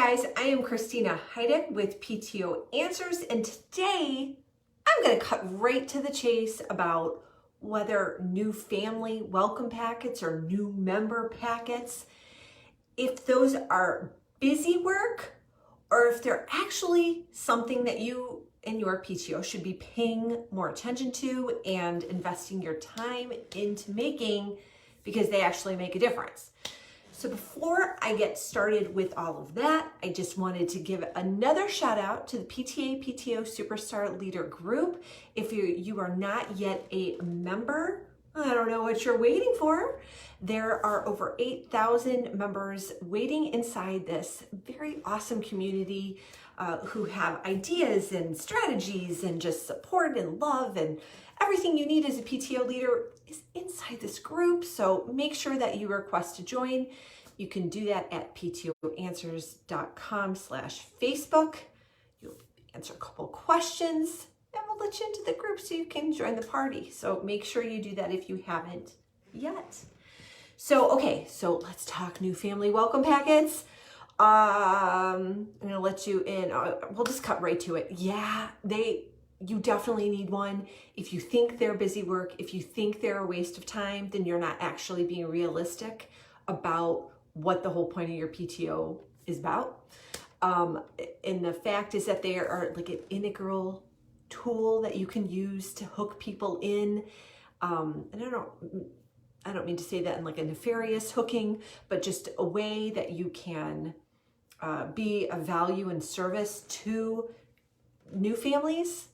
guys, I am Christina Heidick with PTO Answers, and today I'm going to cut right to the chase about whether new family welcome packets or new member packets, if those are busy work or if they're actually something that you and your PTO should be paying more attention to and investing your time into making because they actually make a difference. So before I get started with all of that, I just wanted to give another shout out to the PTA PTO Superstar Leader Group. If you are not yet a member, I don't know what you're waiting for. There are over 8,000 members waiting inside this very awesome community who have ideas and strategies and just support and love and everything you need as a PTO leader is inside this group. So make sure that you request to join. You can do that at ptoanswers.com/Facebook. You'll answer a couple questions and we'll let you into the group so you can join the party. So make sure you do that if you haven't yet. So, okay, so let's talk new family welcome packets. I'm gonna let you in. We'll just cut right to it. Yeah, you definitely need one. If you think they're busy work, if you think they're a waste of time, then you're not actually being realistic about what the whole point of your PTO is about. And the fact is that they are like an integral tool that you can use to hook people in. And I don't mean to say that in like a nefarious hooking, but just a way that you can be a value and service to new families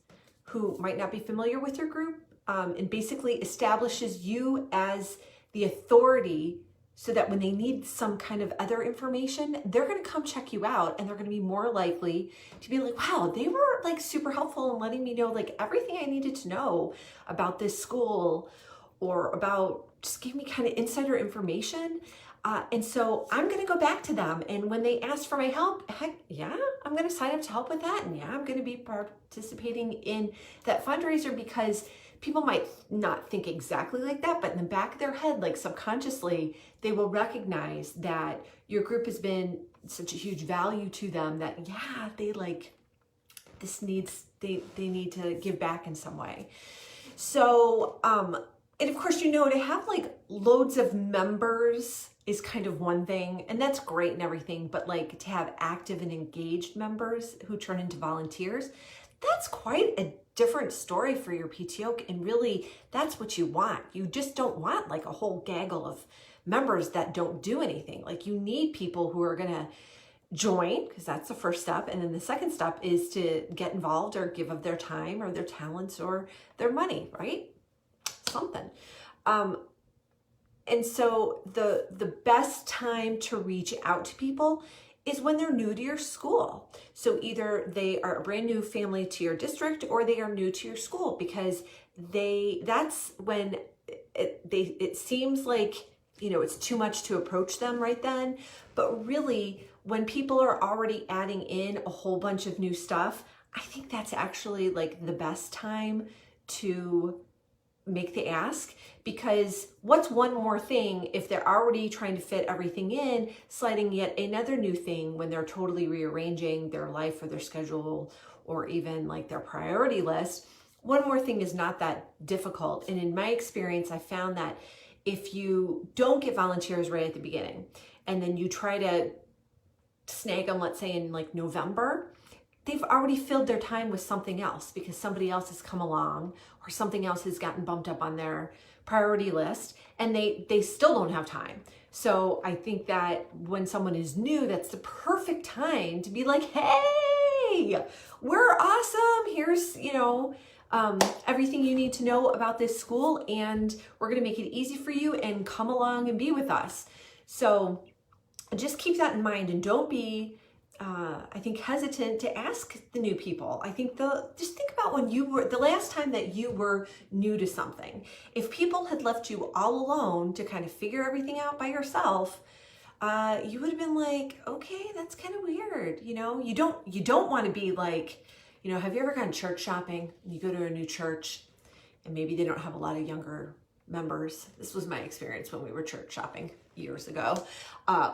who might not be familiar with your group, and basically establishes you as the authority so that when they need some kind of other information, they're going to come check you out and they're going to be more likely to be like, wow, they were like super helpful in letting me know like everything I needed to know about this school or about just give me kind of insider information. And so I'm going to go back to them. And when they ask for my help, heck yeah, I'm going to sign up to help with that. And yeah, I'm going to be participating in that fundraiser because people might not think exactly like that, but in the back of their head, like subconsciously, they will recognize that your group has been such a huge value to them that yeah, they like this needs, they need to give back in some way. So, and of course, you know, to have like loads of members is kind of one thing, and that's great and everything, but like to have active and engaged members who turn into volunteers, that's quite a different story for your PTO. And really, that's what you want. You just don't want like a whole gaggle of members that don't do anything. Like you need people who are going to join, because that's the first step. And then the second step is to get involved or give of their time or their talents or their money, right? Something. And so the best time to reach out to people is when they're new to your school. So either they are a brand new family to your district or they are new to your school, because that's when it seems like, you know, it's too much to approach them right then. But really, when people are already adding in a whole bunch of new stuff, I think that's actually like the best time to make the ask, because what's one more thing if they're already trying to fit everything in, sliding yet another new thing when they're totally rearranging their life or their schedule or even like their priority list. One more thing is not that difficult. And in my experience, I found that if you don't get volunteers right at the beginning and then you try to snag them, let's say in like November, they've already filled their time with something else because somebody else has come along or something else has gotten bumped up on their priority list, and they still don't have time. So I think that when someone is new, that's the perfect time to be like, hey, we're awesome. Here's, you know, everything you need to know about this school, and we're going to make it easy for you, and come along and be with us. So just keep that in mind, and don't be I think hesitant to ask the new people. I think just think about when you were, the last time that you were new to something. If people had left you all alone to kind of figure everything out by yourself, you would have been like, okay, that's kind of weird. You know, you don't want to be like, you know, have you ever gone church shopping and you go to a new church and maybe they don't have a lot of younger members? This was my experience when we were church shopping years ago.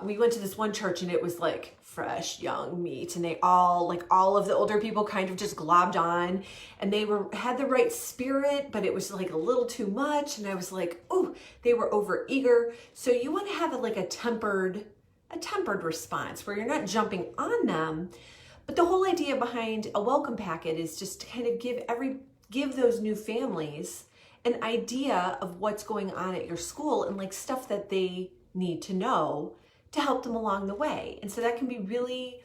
We went to this one church and it was like fresh young meat, and they all, like all of the older people kind of just globbed on, and they had the right spirit, but it was like a little too much. And I was like, oh, they were over eager. So you want to have a tempered response where you're not jumping on them. But the whole idea behind a welcome packet is just to kind of give those new families an idea of what's going on at your school and like stuff that they need to know to help them along the way. And so that can be really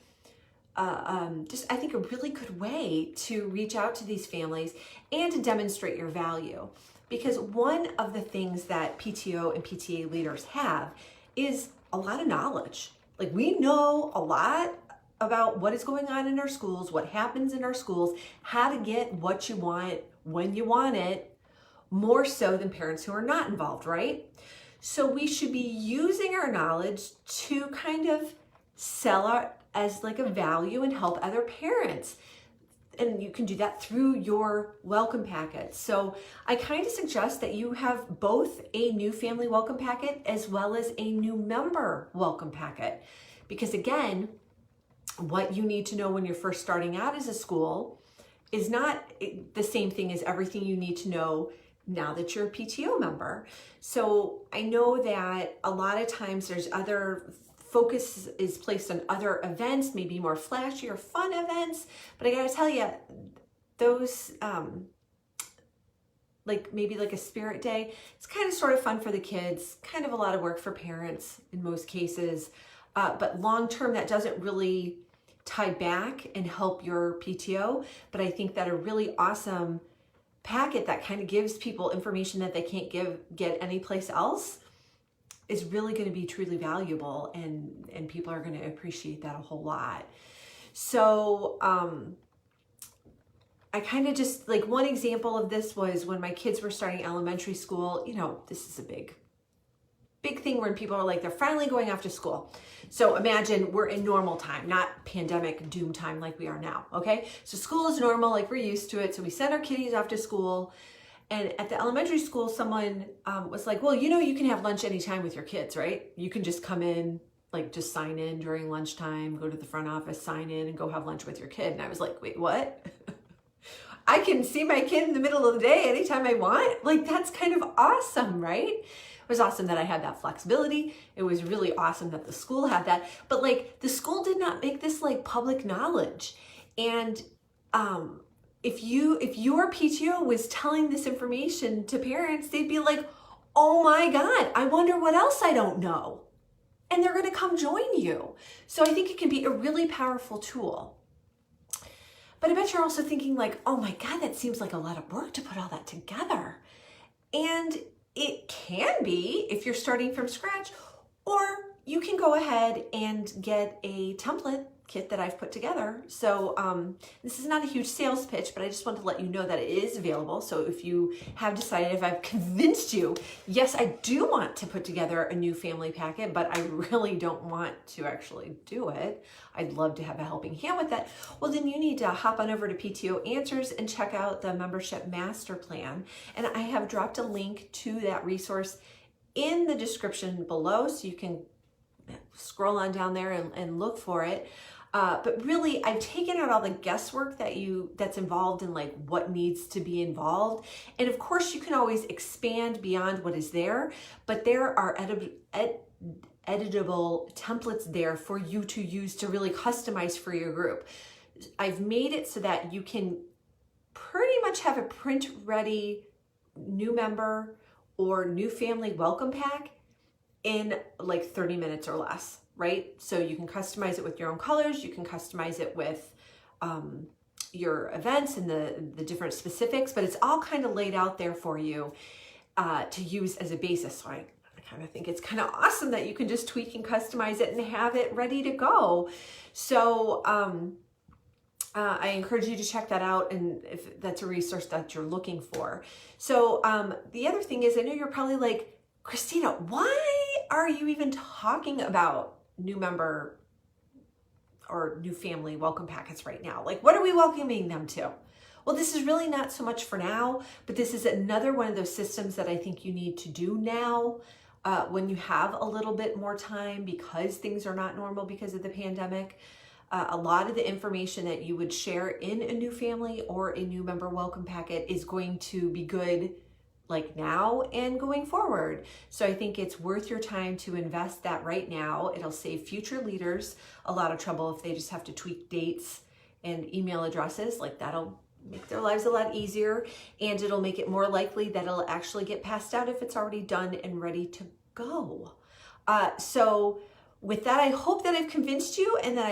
I think a really good way to reach out to these families and to demonstrate your value. Because one of the things that PTO and PTA leaders have is a lot of knowledge. Like, we know a lot about what is going on in our schools, what happens in our schools, how to get what you want when you want it, more so than parents who are not involved, right? So we should be using our knowledge to kind of sell our as like a value and help other parents. And you can do that through your welcome packet. So I kind of suggest that you have both a new family welcome packet as well as a new member welcome packet. Because again, what you need to know when you're first starting out as a school is not the same thing as everything you need to know now that you're a PTO member. So I know that a lot of times there's other focus is placed on other events, maybe more flashy or fun events, but I gotta tell you, those like maybe like a spirit day, it's kind of sort of fun for the kids, kind of a lot of work for parents in most cases, but long term that doesn't really tie back and help your PTO. But I think that a really awesome packet that kind of gives people information that they can't get anyplace else is really going to be truly valuable, and people are going to appreciate that a whole lot. So I kind of just, like, one example of this was when my kids were starting elementary school. You know, this is a big thing when people are like, they're finally going off to school. So imagine we're in normal time, not pandemic doom time like we are now, okay? So school is normal, like we're used to it. So we send our kiddies off to school. And at the elementary school, someone was like, well, you know, you can have lunch anytime with your kids, right? You can just come in, like just sign in during lunchtime, go to the front office, sign in, and go have lunch with your kid. And I was like, wait, what? I can see my kid in the middle of the day anytime I want? Like, that's kind of awesome, right? It was awesome that I had that flexibility. It was really awesome that the school had that. But like, the school did not make this like public knowledge. And if your PTO was telling this information to parents, they'd be like, oh my God, I wonder what else I don't know. And they're gonna come join you. So I think it can be a really powerful tool. But I bet you're also thinking like, oh my God, that seems like a lot of work to put all that together. And it can be if you're starting from scratch, or you can go ahead and get a template kit that I've put together. So this is not a huge sales pitch, but I just want to let you know that it is available. So if you have decided, if I've convinced you, yes, I do want to put together a new family packet, but I really don't want to actually do it. I'd love to have a helping hand with that. Well, then you need to hop on over to PTO Answers and check out the membership master plan. And I have dropped a link to that resource in the description below, so you can scroll on down there and look for it. But really, I've taken out all the guesswork that's involved in like what needs to be involved. And of course, you can always expand beyond what is there, but there are editable templates there for you to use to really customize for your group. I've made it so that you can pretty much have a print ready new member or new family welcome pack in like 30 minutes or less, right? So you can customize it with your own colors. You can customize it with your events and the different specifics, but it's all kind of laid out there for you to use as a basis. So I kind of think it's kind of awesome that you can just tweak and customize it and have it ready to go. So I encourage you to check that out, and if that's a resource that you're looking for. So the other thing is, I know you're probably like, Christina, why are you even talking about new member or new family welcome packets right now? Like, what are we welcoming them to? Well, this is really not so much for now, but this is another one of those systems that I think you need to do now. when you have a little bit more time because things are not normal because of the pandemic. A lot of the information that you would share in a new family or a new member welcome packet is going to be good like now and going forward. So I think it's worth your time to invest that right now. It'll save future leaders a lot of trouble if they just have to tweak dates and email addresses. Like, that'll make their lives a lot easier, and it'll make it more likely that it'll actually get passed out if it's already done and ready to go. So with that, I hope that I've convinced you, and that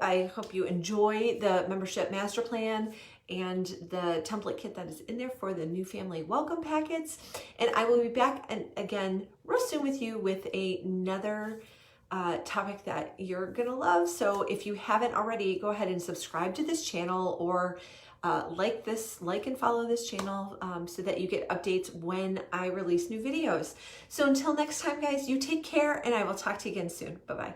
I hope you enjoy the membership master plan and the template kit that is in there for the new family welcome packets. And I will be back again real soon with you with another topic that you're gonna love. So if you haven't already, go ahead and subscribe to this channel, or like and follow this channel so that you get updates when I release new videos. So until next time, guys, you take care, and I will talk to you again soon. Bye-bye.